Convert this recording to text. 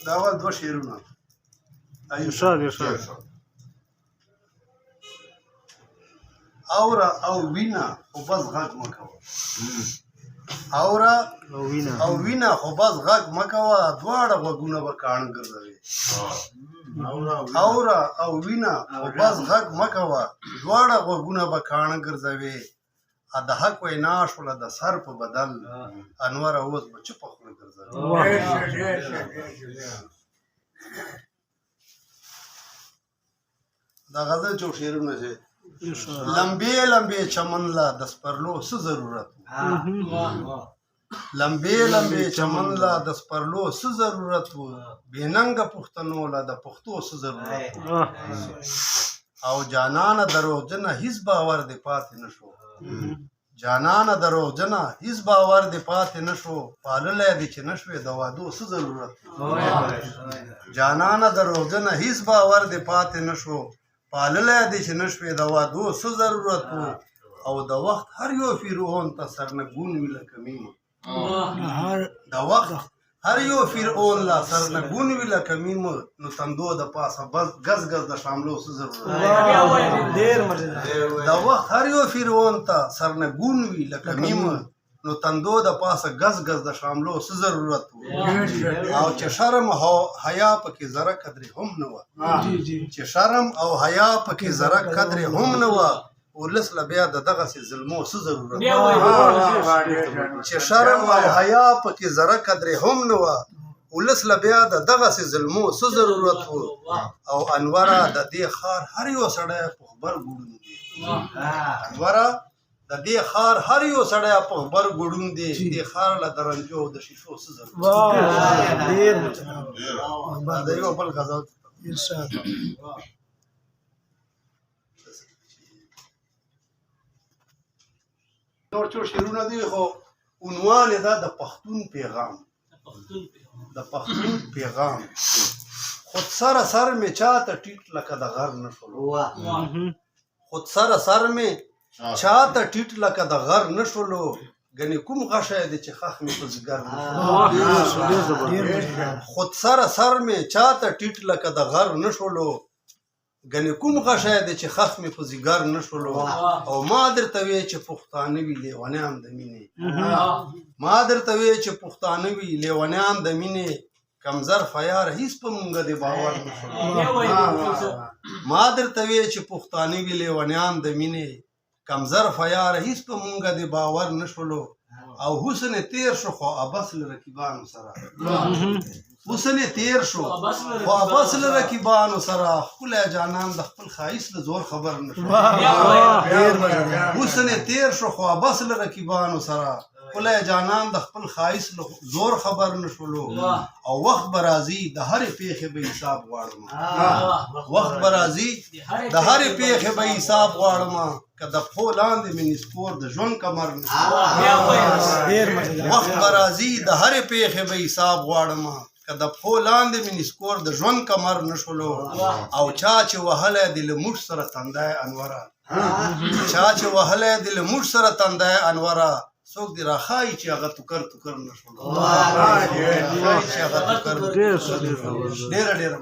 دا اول دوه شعرونه ارشاد اوره او وینا خو بس غږ مه کوه اوره او وینا خو بس غږ مه کوه دواړه غوږونه به کاڼه ګرځوي اوره او وینا خو بس غږ مه کوه دواړه غوږونه به کاڼه ګرځوي د حق وینا شوله د سر په بدل انوره اوس به چوپه خوله ګرځوي دا غزل چې شعرونه چې لمبې لمبې چمن لا د سپرلو څه ضرورت لمبې لمبې چمن لا د سپرلو څه ضرورت و بې ننګه پښتنو لا د پښتو څه ضرورت او جانانه دروغجنه هیڅ باور دې پاتې نه شو جانانه دروغجنه هیڅ باور دې پاتې نه شو پاللی دې چې نه شوې د وادو څه ضرورت جانانه دروغجنه هیڅ باور دې پاتې نه شو پاللی دې چې نه شوې د وادو څه ضرورت و او د وخت هر یو فرعون ته سرنګون وي لکه میمه د وخت هر یو فرعون لا سرنګون وي لکه میمه نو تندو د پاسه بس ګز ګز د شاملو څه ضرورت د وخت هر یو فرعون ته سرنګون وي لکه میمه نو تندو د پاسه ګز ګز د شاملو څه ضرورت و او چې شرم او حیا پکې ذره قدر هم نه و چې شرم او حیا پکې ذره قدر هم نه و ولس له بیا د دغسې ظلمو څه ضرورت چې شرم او حیا پکې ذره قدر هم نه و ولس له بیا د دغسې ظلمو څه ضرورت و او انوره د دې ښار هر یو سړی په خبر ګوډون دی انوره د دې ښار هر یو سړی په خبر ګوډون دی دې ښار له د رنجو او د شیشو څه ضرورت د یو بل غزل نور څو شعرونه دي خو عنوان یې دا د پښتون پیغام د پښتون پیغام خود سره سر مې چاته ټیټ لکه د غر نه شولو خود سره سر مې چاته ټیټ لکه د غر نه شولو ګنې کوم غشی دی چې خښ مې په ځګر نه شولو خود سره سر مې چاته ټیټ لکه د غر نه شولو ګنې کوم غشی دی چې خښ مې په ځګر نه شولو او ما درته وی چې پښتانه وي لیونیان د مینې ما درته وی چې پښتانه وي لیونیان د مینې کمزر فیار هیڅ په مونږه د باور نه شولو ما درته وی چې پښتانه وي لیونیان د مینې کمزر فیار هیڅ په مونږه د باور نه شولو او حسن تیر شو خو ابس له رقیبانو سره حسن تیر شو خو ابس له رقیبانو سره ښکلی جانان د خپل ښایست له زور خبر نه شو حسن تیر شو خو ابس له رقیبانو سره ښکلی جانان د خپل ښایست له زور خبر نه شولو او وخت به راځي د هرې پېښې به حساب غواړم وخت به راځي د هرې پېښې به حساب غواړم که د پښو لاندې مې نسکور د ژوند کمر نه وخت به راځي د هرې پېښې به حساب غواړم که د پښو لاندې مې نسکور د ژوند کمر نه شولو او چا چې وهلی دی له موږ سره تندی انوره چا چې وهلی دی له موږ سره تندی انوره څوک دې راښایي چې هغه توکر توکر نه شولو ډېره ډېره